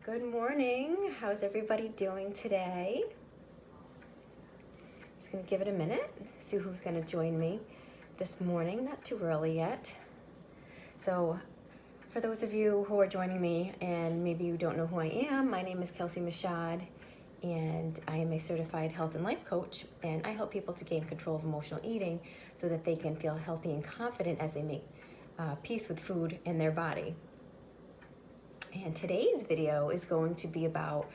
Good morning. How's everybody doing today? I'm just going to give it a minute, see who's going to join me this morning. Not too early yet. So, for those of you who are joining me and maybe you don't know who I am, my name is Kelsie Michaud, and I am a certified health and life coach, and I help people to gain control of emotional eating so that they can feel healthy and confident as they make peace with food in their body. And today's video is going to be about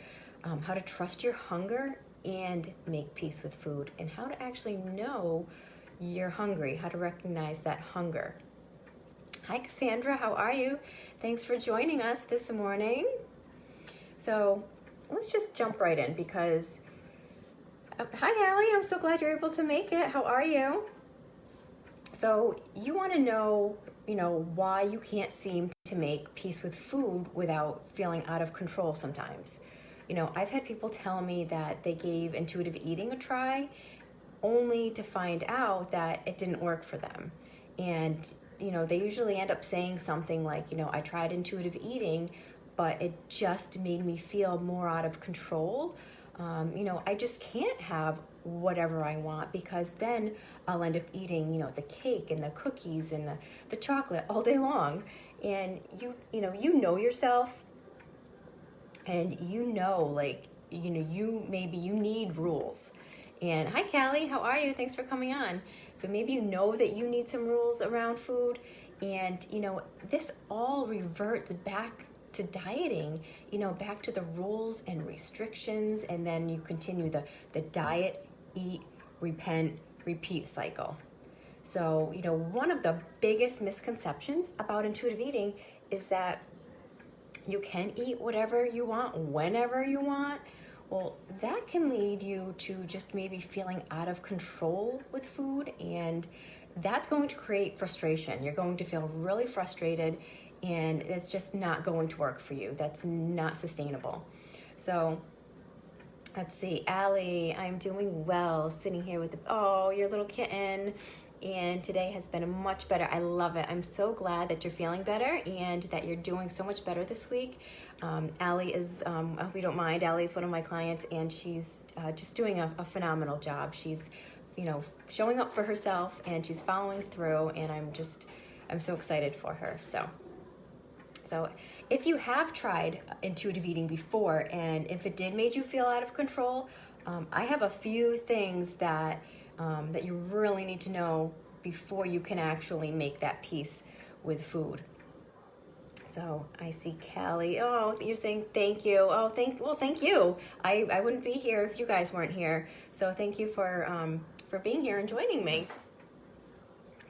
how to trust your hunger and make peace with food, and how to actually know you're hungry, how to recognize that hunger. Hi Cassandra, how are you? Thanks for joining us this morning. So let's just jump right in because, hi Allie, I'm so glad you're able to make it. How are you? So you want to know, why you can't seem to make peace with food without feeling out of control sometimes. I've had people tell me that they gave intuitive eating a try only to find out that it didn't work for them. And, they usually end up saying something like, I tried intuitive eating, but it just made me feel more out of control. I just can't have whatever I want because then I'll end up eating, the cake and the cookies and the chocolate all day long. And you know yourself, and you need rules. And hi Callie, how are you? Thanks for coming on. So maybe you know that you need some rules around food, and this all reverts back to dieting, back to the rules and restrictions, and then you continue the diet, eat, repent, repeat cycle. So, one of the biggest misconceptions about intuitive eating is that you can eat whatever you want, whenever you want. Well, that can lead you to just maybe feeling out of control with food, and that's going to create frustration. You're going to feel really frustrated, and it's just not going to work for you. That's not sustainable. So let's see, Allie, I'm doing well, sitting here with your little kitten, and today has been much better. I love it. I'm so glad that you're feeling better and that you're doing so much better this week. Allie is, I hope you don't mind, Allie is one of my clients, and she's just doing a phenomenal job. She's, showing up for herself, and she's following through, and I'm so excited for her. So if you have tried intuitive eating before, and if it did make you feel out of control, I have a few things that you really need to know before you can actually make that peace with food. So I see Callie. Oh, you're saying thank you. Oh, thank you. I wouldn't be here if you guys weren't here. So thank you for being here and joining me.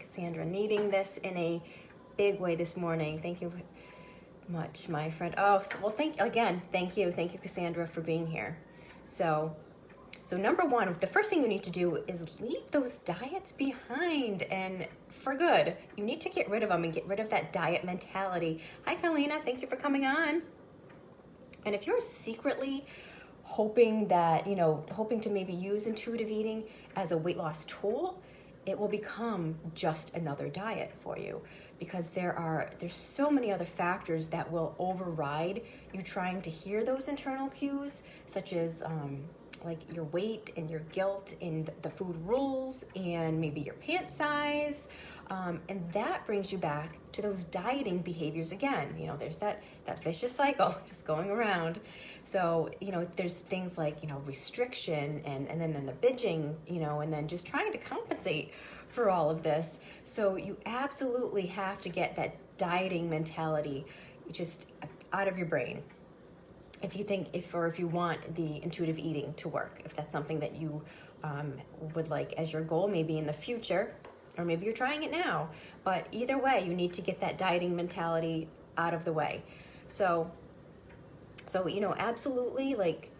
Cassandra, needing this in a big way this morning. Thank you much, my friend. Oh, well, thank you, Cassandra, for being here. So number one, the first thing you need to do is leave those diets behind, and for good. You need to get rid of them and get rid of that diet mentality. Hi, Kalina, thank you for coming on. And if you're secretly hoping to maybe use intuitive eating as a weight loss tool, it will become just another diet for you, because there's so many other factors that will override you trying to hear those internal cues, such as like your weight and your guilt and the food rules and maybe your pant size, and that brings you back to those dieting behaviors again. There's that vicious cycle just going around. So there's things like restriction and then the binging, and then just trying to compensate for all of this. So you absolutely have to get that dieting mentality just out of your brain. If you want the intuitive eating to work, if that's something that you would like as your goal, maybe in the future, or maybe you're trying it now. But either way, you need to get that dieting mentality out of the way. So absolutely, like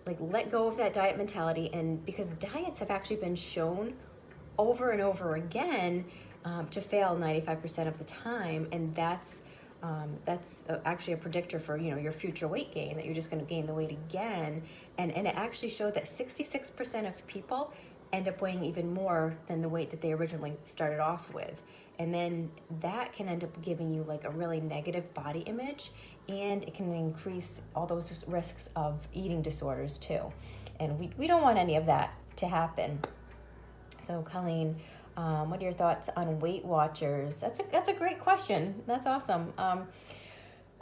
let go of that diet mentality, and because diets have actually been shown over and over again to fail 95% of the time, and that's actually a predictor for your future weight gain, that you're just going to gain the weight again. And it actually showed that 66% of people end up weighing even more than the weight that they originally started off with. And then that can end up giving you like a really negative body image, and it can increase all those risks of eating disorders too. And we don't want any of that to happen. So Colleen, what are your thoughts on Weight Watchers? That's a great question. That's awesome.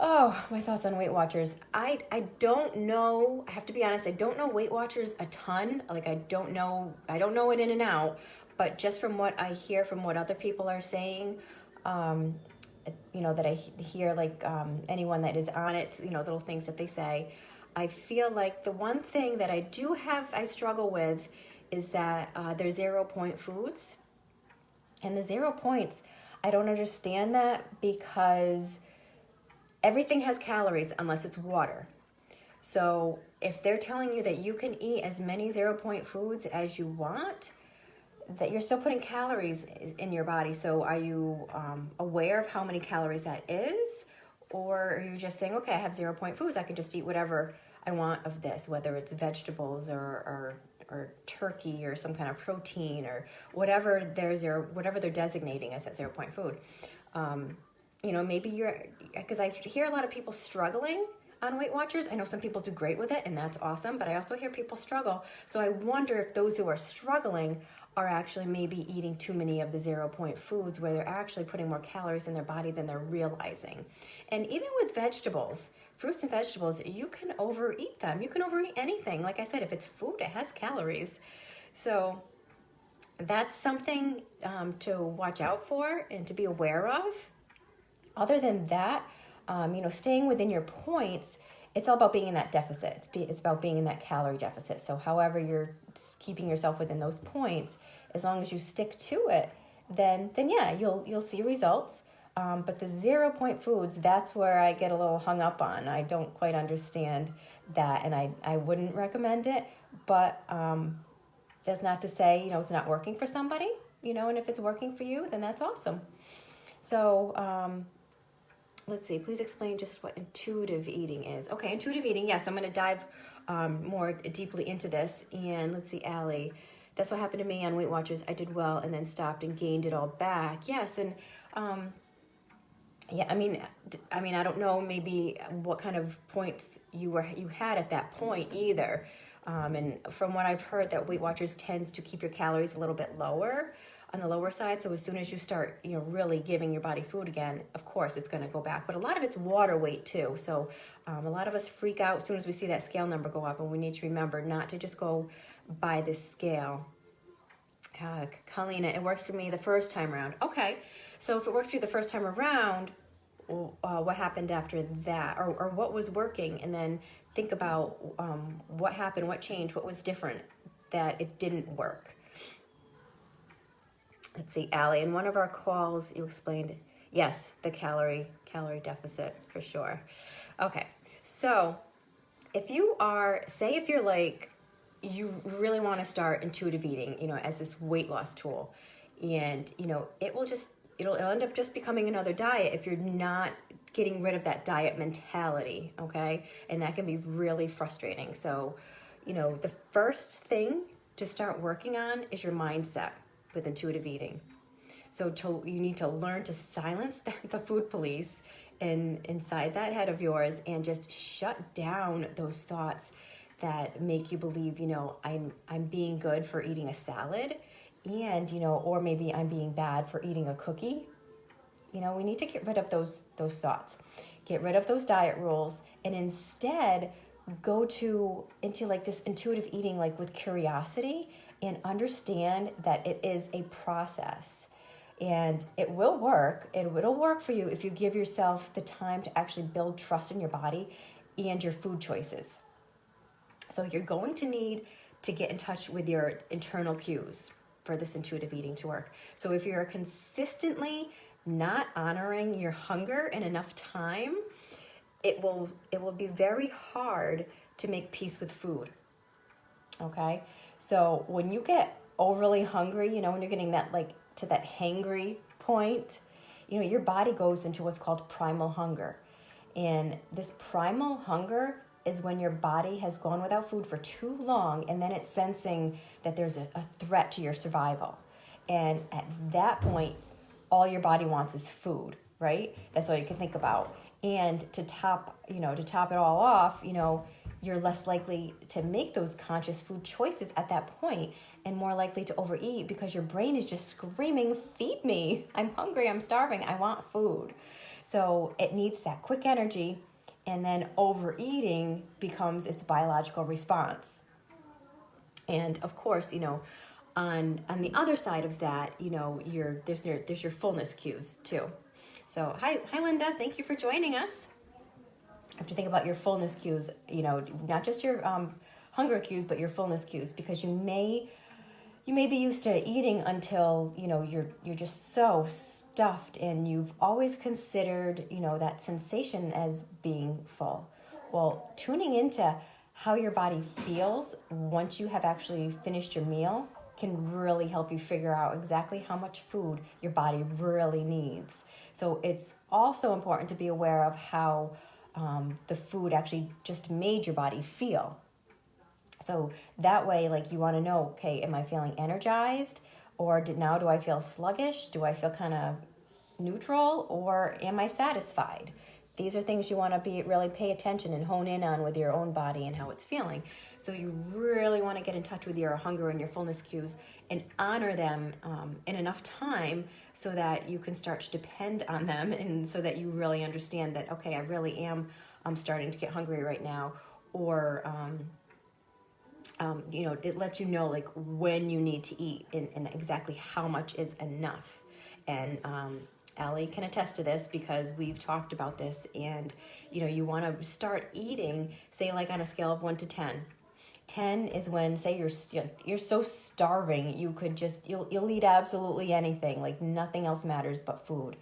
Oh, my thoughts on Weight Watchers. I don't know. I have to be honest. I don't know Weight Watchers a ton. Like I don't know it in and out. But just from what I hear, from what other people are saying, that I hear, like anyone that is on it, little things that they say, I feel like the one thing that I struggle with is that they're 0 point foods. And the 0 points, I don't understand that, because everything has calories unless it's water. So if they're telling you that you can eat as many 0 point foods as you want, that you're still putting calories in your body. So are you aware of how many calories that is? Or are you just saying, okay, I have 0 point foods, I can just eat whatever I want of this, whether it's vegetables or turkey or some kind of protein or whatever whatever they're designating as that 0 point food. Maybe because I hear a lot of people struggling on Weight Watchers. I know some people do great with it, and that's awesome, but I also hear people struggle. So I wonder if those who are struggling are actually maybe eating too many of the 0 point foods, where they're actually putting more calories in their body than they're realizing. And even with vegetables, fruits and vegetables, you can overeat them. You can overeat anything. Like I said, if it's food, it has calories. So that's something to watch out for and to be aware of. Other than that, staying within your points, it's all about being in that deficit. It's about being in that calorie deficit. So however you're keeping yourself within those points, as long as you stick to it, then yeah, you'll see results. But the 0 point foods, that's where I get a little hung up on. I don't quite understand that, and I wouldn't recommend it. But that's not to say, it's not working for somebody, and if it's working for you, then that's awesome. So let's see, please explain just what intuitive eating is. Okay, intuitive eating, yes, I'm going to dive more deeply into this. And let's see, Allie, that's what happened to me on Weight Watchers. I did well and then stopped and gained it all back. Yes, and I mean, I don't know maybe what kind of points you had at that point either. And from what I've heard, that Weight Watchers tends to keep your calories a little bit lower, on the lower side. So as soon as you start, really giving your body food again, of course it's going to go back. But a lot of it's water weight too. So a lot of us freak out as soon as we see that scale number go up, and we need to remember not to just go by this scale. Colleen, it worked for me the first time around. Okay, so if it worked for you the first time around, what happened after that, or what was working, and then think about what happened, what changed, what was different that it didn't work. Let's see, Allie, in one of our calls, you explained, yes, the calorie deficit for sure. Okay, so if you're like, you really want to start intuitive eating, as this weight loss tool, and, it'll end up just becoming another diet if you're not getting rid of that diet mentality, okay? And that can be really frustrating. So, the first thing to start working on is your mindset with intuitive eating. So you need to learn to silence the food police inside that head of yours, and just shut down those thoughts that make you believe, I'm being good for eating a salad, and, or maybe I'm being bad for eating a cookie. We need to get rid of those thoughts, get rid of those diet rules, and instead go into like this intuitive eating, like with curiosity, and understand that it is a process, and it will work. It'll work for you if you give yourself the time to actually build trust in your body and your food choices. So you're going to need to get in touch with your internal cues for this intuitive eating to work. So if you're consistently not honoring your hunger in enough time, it will be very hard to make peace with food. Okay? So when you get overly hungry, when you're getting that, like, to that hangry point, your body goes into what's called primal hunger. And this primal hunger is when your body has gone without food for too long, and then it's sensing that there's a threat to your survival. And at that point, all your body wants is food, right? That's all you can think about. And to top it all off, you're less likely to make those conscious food choices at that point, and more likely to overeat because your brain is just screaming, feed me, I'm hungry, I'm starving, I want food. So it needs that quick energy, and then overeating becomes its biological response. And of course, on the other side of that, there's your fullness cues too. So hi Linda, thank you for joining us. You have to think about your fullness cues, not just your hunger cues, but your fullness cues, because you may be used to eating until you're just so stuffed, and you've always considered that sensation as being full. Well, tuning into how your body feels once you have actually finished your meal can really help you figure out exactly how much food your body really needs. So it's also important to be aware of how the food actually just made your body feel. So that way, you want to know, okay, am I feeling energized, or do I feel sluggish? Do I feel kind of neutral, or am I satisfied? These are things you want to really pay attention and hone in on with your own body and how it's feeling. So you really want to get in touch with your hunger and your fullness cues and honor them in enough time so that you can start to depend on them, and so that you really understand that, okay, I really am starting to get hungry right now, or it lets you know when you need to eat and exactly how much is enough. And Allie can attest to this because we've talked about this. And you want to start eating, say, on a scale of 1 to 10. 10 is when, say, you're so starving you'll eat absolutely anything, nothing else matters but food.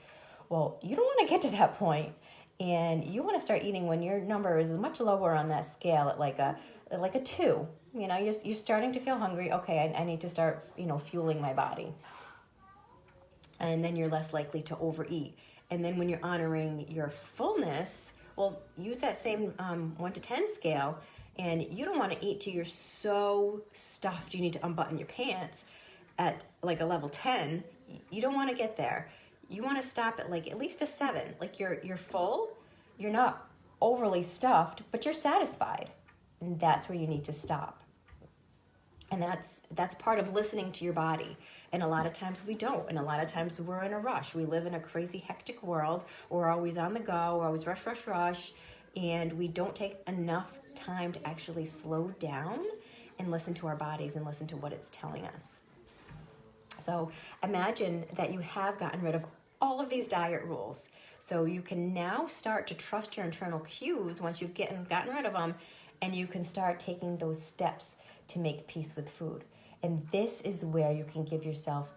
Well, you don't want to get to that point, and you want to start eating when your number is much lower on that scale, at a 2. You're starting to feel hungry. Okay, I need to start fueling my body. And then you're less likely to overeat. And then when you're honoring your fullness, well, use that same 1 to 10 scale, and you don't want to eat till you're so stuffed you need to unbutton your pants at a level 10. You don't want to get there. You want to stop at at least a 7. You're full, you're not overly stuffed, but you're satisfied. And that's where you need to stop. And that's part of listening to your body. And a lot of times we don't. And a lot of times we're in a rush. We live in a crazy, hectic world. We're always on the go. We're always rush. And we don't take enough time to actually slow down and listen to our bodies and listen to what it's telling us. So imagine that you have gotten rid of all of these diet rules. So you can now start to trust your internal cues once you've gotten rid of them, and you can start taking those steps to make peace with food. And this is where you can give yourself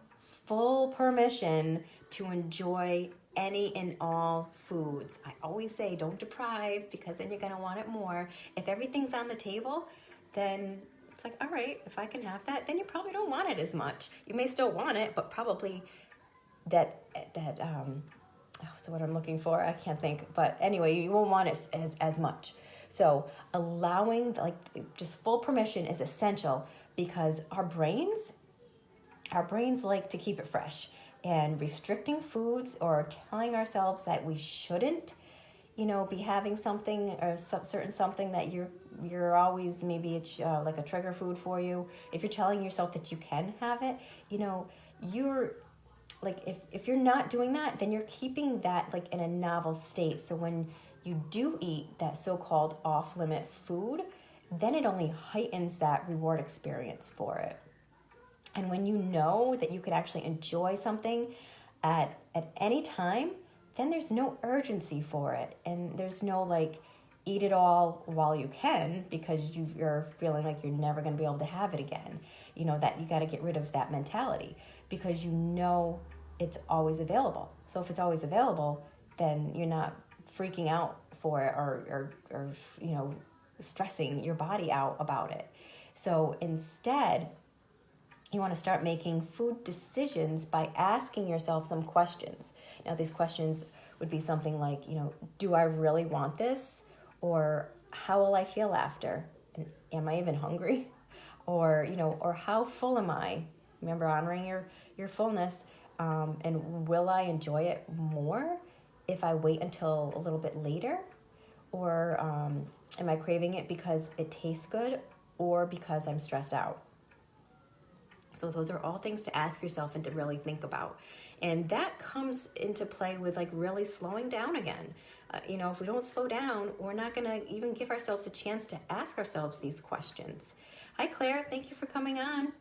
full permission to enjoy any and all foods. I always say don't deprive, because then you're going to want it more. If everything's on the table, then it's all right, if I can have that, then you probably don't want it as much. You may still want it, but probably so what I'm looking for, I can't think. But anyway, you won't want it as much. So allowing just full permission is essential, because our brains like to keep it fresh, and restricting foods or telling ourselves that we shouldn't, be having something or certain something that you're always, maybe it's a trigger food for you. If you're telling yourself that you can have it, you're if you're not doing that, then you're keeping that in a novel state. So when you do eat that so-called off-limit food, then it only heightens that reward experience for it. And when you know that you could actually enjoy something at any time, then there's no urgency for it. And there's no eat it all while you can, because you're feeling like you're never going to be able to have it again. That you got to get rid of that mentality, because it's always available. So if it's always available, then you're not freaking out for it or stressing your body out about it. So instead, you want to start making food decisions by asking yourself some questions. Now, these questions would be something like, do I really want this? Or how will I feel after? And am I even hungry? Or, or how full am I? Remember, honoring your fullness. And will I enjoy it more if I wait until a little bit later? Or am I craving it because it tastes good or because I'm stressed out? So those are all things to ask yourself and to really think about. And that comes into play with like really slowing down again. If we don't slow down, we're not going to even give ourselves a chance to ask ourselves these questions. Hi, Claire. Thank you for coming on.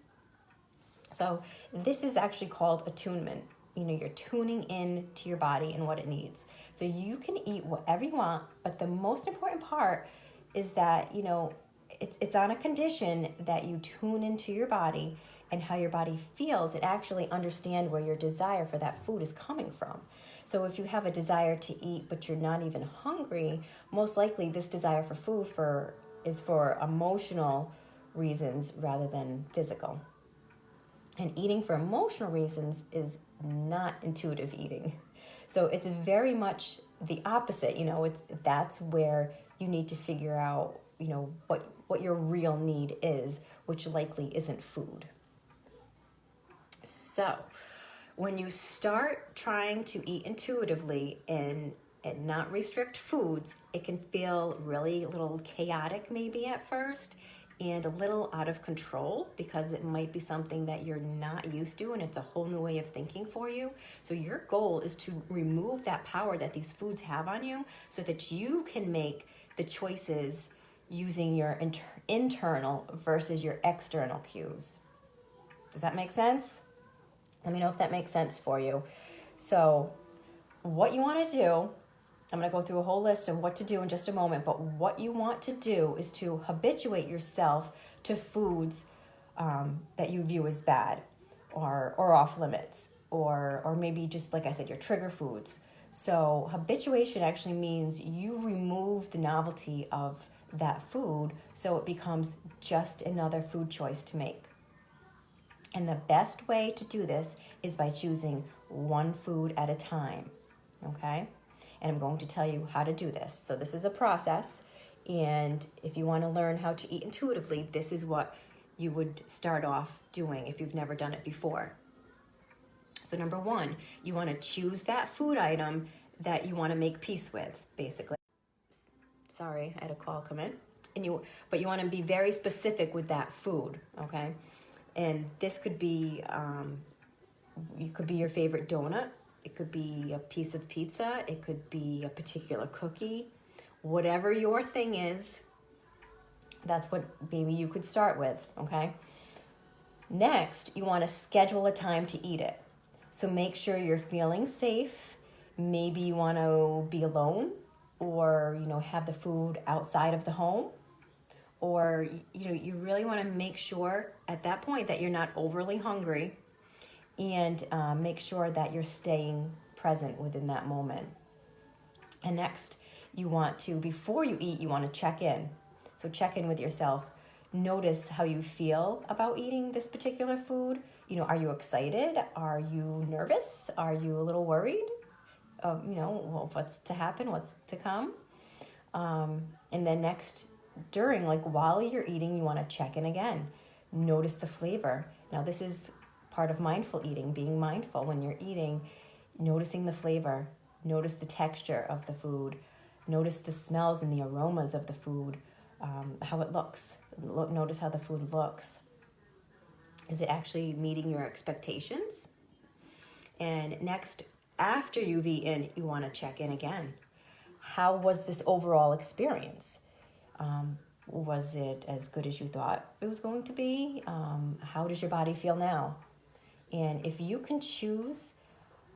So this is actually called attunement. You're tuning in to your body and what it needs. So you can eat whatever you want, but the most important part is that, it's on a condition that you tune into your body and how your body feels and actually understand where your desire for that food is coming from. So if you have a desire to eat, but you're not even hungry, most likely this desire for food is for emotional reasons rather than physical. And eating for emotional reasons is not intuitive eating. So it's very much the opposite. That's where you need to figure out, what your real need is, which likely isn't food. So when you start trying to eat intuitively and not restrict foods, it can feel really a little chaotic maybe at first and a little out of control because it might be something that you're not used to and it's a whole new way of thinking for you. So your goal is to remove that power that these foods have on you so that you can make the choices using your internal versus your external cues. Does that make sense? Let me know if that makes sense for you. So what you want to do, I'm going to go through a whole list of what to do in just a moment, but what you want to do is to habituate yourself to foods that you view as bad or off limits, or maybe just, like I said, your trigger foods. So habituation actually means you remove the novelty of that food so it becomes just another food choice to make. And the best way to do this is by choosing one food at a time, okay? And I'm going to tell you how to do this. So this is a process, and if you want to learn how to eat intuitively, this is what you would start off doing if you've never done it before. So number one, you want to choose that food item that you want to make peace with, basically. Sorry, I had a call come in. But you want to be very specific with that food, okay? And this could be, your favorite donut. It could be a piece of pizza. It could be a particular cookie. Whatever your thing is, that's what maybe you could start with, okay? Next, you want to schedule a time to eat it. So make sure you're feeling safe. Maybe you want to be alone or, have the food outside of the home. Or, you really want to make sure at that point that you're not overly hungry and make sure that you're staying present within that moment. And next, before you eat, you want to check in. So check in with yourself. Notice how you feel about eating this particular food. Are you excited? Are you nervous? Are you a little worried? What's to happen? What's to come? And then next, while you're eating, you want to check in again. Notice the flavor. Now, this is part of mindful eating, being mindful when you're eating, noticing the flavor, notice the texture of the food, notice the smells and the aromas of the food, how it looks. Notice how the food looks. Is it actually meeting your expectations? And next, after you've eaten, you want to check in again. How was this overall experience? Was it as good as you thought it was going to be? How does your body feel now? And if you can choose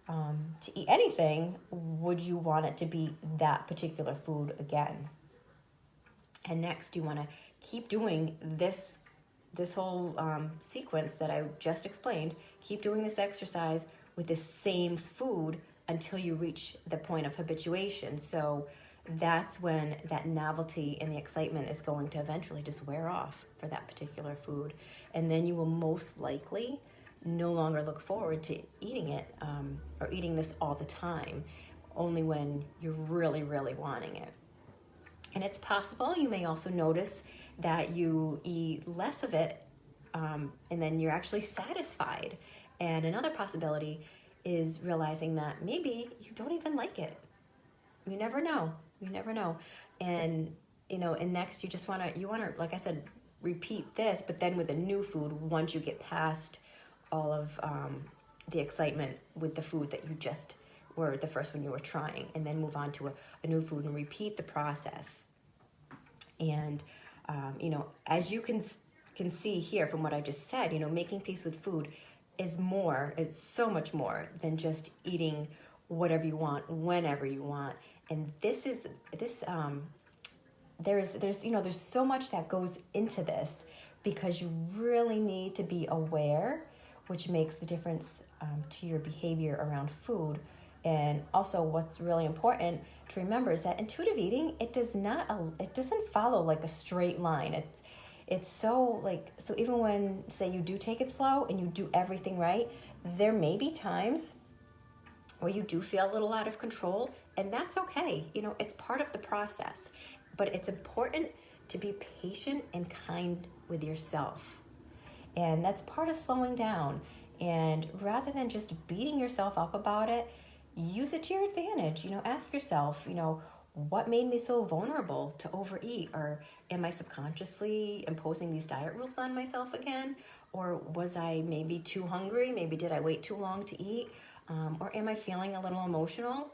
to eat anything, would you want it to be that particular food again? And next, you want to keep doing this whole sequence that I just explained. Keep doing this exercise with the same food until you reach the point of habituation. So that's when that novelty and the excitement is going to eventually just wear off for that particular food. And then you will most likely no longer look forward to eating it or eating this all the time, only when you're really, really wanting it. And it's possible you may also notice that you eat less of it, and then you're actually satisfied. And another possibility is realizing that maybe you don't even like it. You never know. You never know. And, and next you want to, like I said, repeat this, but then with a new food once you get past all of the excitement with the food that you just were the first one you were trying, and then move on to a new food and repeat the process. And, as you can see here from what I just said, making peace with food is so much more than just eating whatever you want, whenever you want. And there's so much that goes into this, because you really need to be aware, which makes the difference to your behavior around food. And also what's really important to remember is that intuitive eating, it doesn't follow like a straight line. It's so even when, say, you do take it slow and you do everything right, there may be times where you do feel a little out of control, and that's okay. It's part of the process. But it's important to be patient and kind with yourself. And that's part of slowing down. And rather than just beating yourself up about it, use it to your advantage. Ask yourself, what made me so vulnerable to overeat? Or am I subconsciously imposing these diet rules on myself again? Or was I maybe too hungry? Maybe did I wait too long to eat? Or am I feeling a little emotional?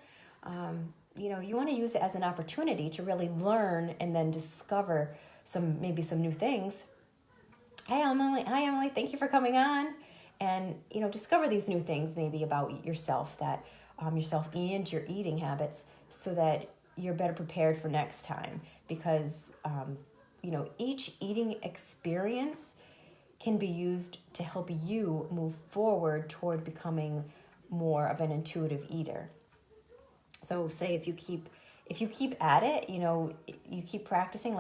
You want to use it as an opportunity to really learn and then discover some new things. Hi Emily, thank you for coming on. And, discover these new things maybe about yourself, that yourself and your eating habits, so that you're better prepared for next time. Because, each eating experience can be used to help you move forward toward becoming more of an intuitive eater. So say if you keep at it, you keep practicing,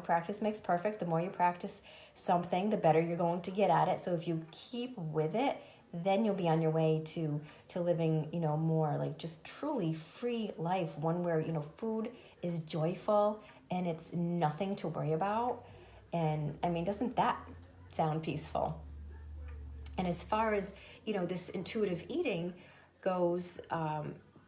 practice makes perfect. The more you practice something, the better you're going to get at it. So if you keep with it, then you'll be on your way to living, more like just truly free life, one where, food is joyful and it's nothing to worry about. And I mean, doesn't that sound peaceful? And as far as, this intuitive eating goes,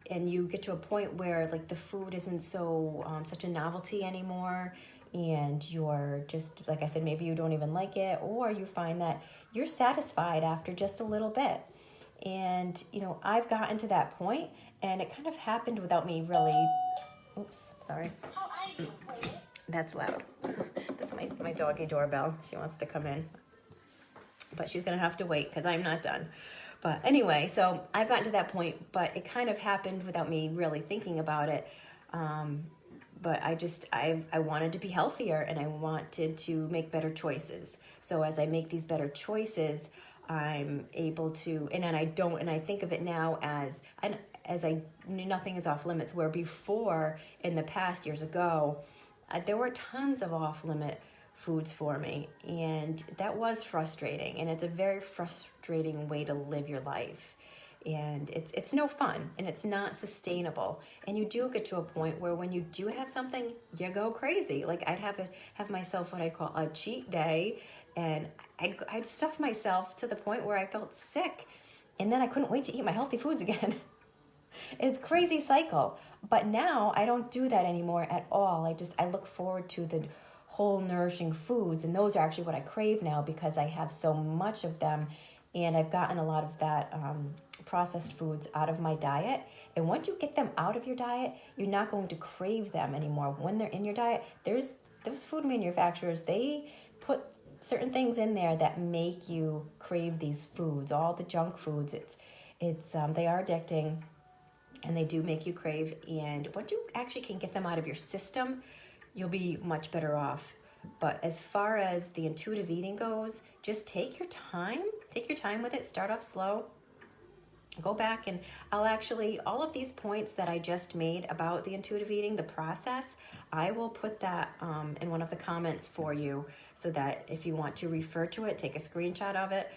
and you get to a point where the food isn't so such a novelty anymore, and you're just, like I said, maybe you don't even like it, or you find that you're satisfied after just a little bit. And I've gotten to that point, and it kind of happened without me really. Oops, sorry. That's loud. That's my doggy doorbell. She wants to come in, but she's gonna have to wait because I'm not done. But anyway, so I've gotten to that point, but it kind of happened without me really thinking about it. But I wanted to be healthier, and I wanted to make better choices. So as I make these better choices, I'm able to, and I think of it now as nothing is off limits, where before, in the past, years ago, there were tons of off limit foods for me, and that was frustrating, and it's a very frustrating way to live your life, and it's no fun, and it's not sustainable. And you do get to a point where when you do have something, you go crazy. I'd have myself what I call a cheat day, and I'd stuff myself to the point where I felt sick, and then I couldn't wait to eat my healthy foods again. It's a crazy cycle. But now I don't do that anymore at all. I look forward to the whole nourishing foods, and those are actually what I crave now, because I have so much of them, and I've gotten a lot of that processed foods out of my diet. And once you get them out of your diet, you're not going to crave them anymore. When they're in your diet, those food manufacturers, they put certain things in there that make you crave these foods, all the junk foods. They are addicting, and they do make you crave. And once you actually can get them out of your system, you'll be much better off. But as far as the intuitive eating goes, just take your time with it. Start off slow. Go back, and all of these points that I just made about the intuitive eating, the process, I will put that in one of the comments for you, so that if you want to refer to it, take a screenshot of it,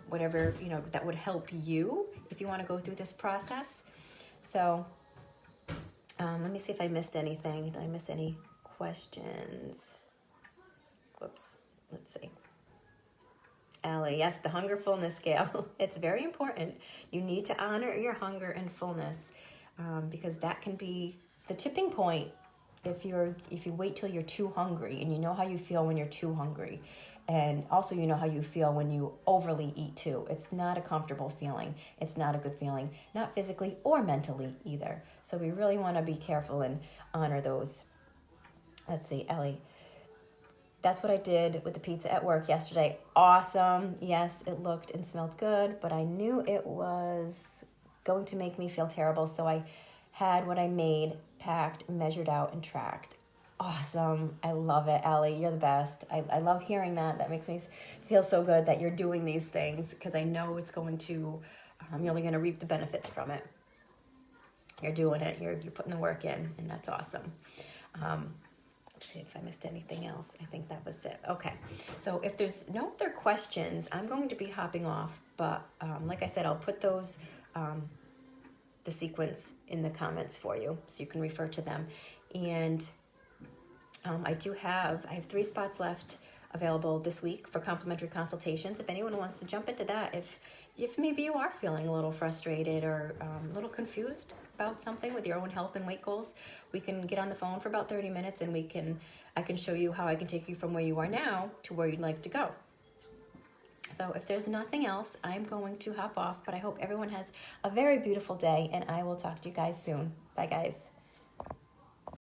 whatever, that would help you if you want to go through this process. So let me see if I missed anything. Did I miss any questions. Whoops, let's see. Allie, yes, the hunger fullness scale. It's very important. You need to honor your hunger and fullness because that can be the tipping point if you wait till you're too hungry, and you know how you feel when you're too hungry. And also you know how you feel when you overly eat too. It's not a comfortable feeling. It's not a good feeling, not physically or mentally either. So we really want to be careful and honor those. Let's see, Ellie. That's what I did with the pizza at work yesterday. Awesome. Yes, it looked and smelled good, but I knew it was going to make me feel terrible. So I had what I made packed, measured out, and tracked. Awesome. I love it, Allie. You're the best. I love hearing that. That makes me feel so good that you're doing these things because I know it's going to, you're only going to reap the benefits from it. You're doing it. You're putting the work in, and that's awesome. Let's see if I missed anything else. I think that was it. Okay. So if there's no other questions, I'm going to be hopping off. But like I said, I'll put those, the sequence in the comments for you so you can refer to them. And I have 3 spots left available this week for complimentary consultations. If anyone wants to jump into that, if maybe you are feeling a little frustrated or a little confused about something with your own health and weight goals, we can get on the phone for about 30 minutes and I can show you how I can take you from where you are now to where you'd like to go. So if there's nothing else, I'm going to hop off, but I hope everyone has a very beautiful day, and I will talk to you guys soon. Bye, guys.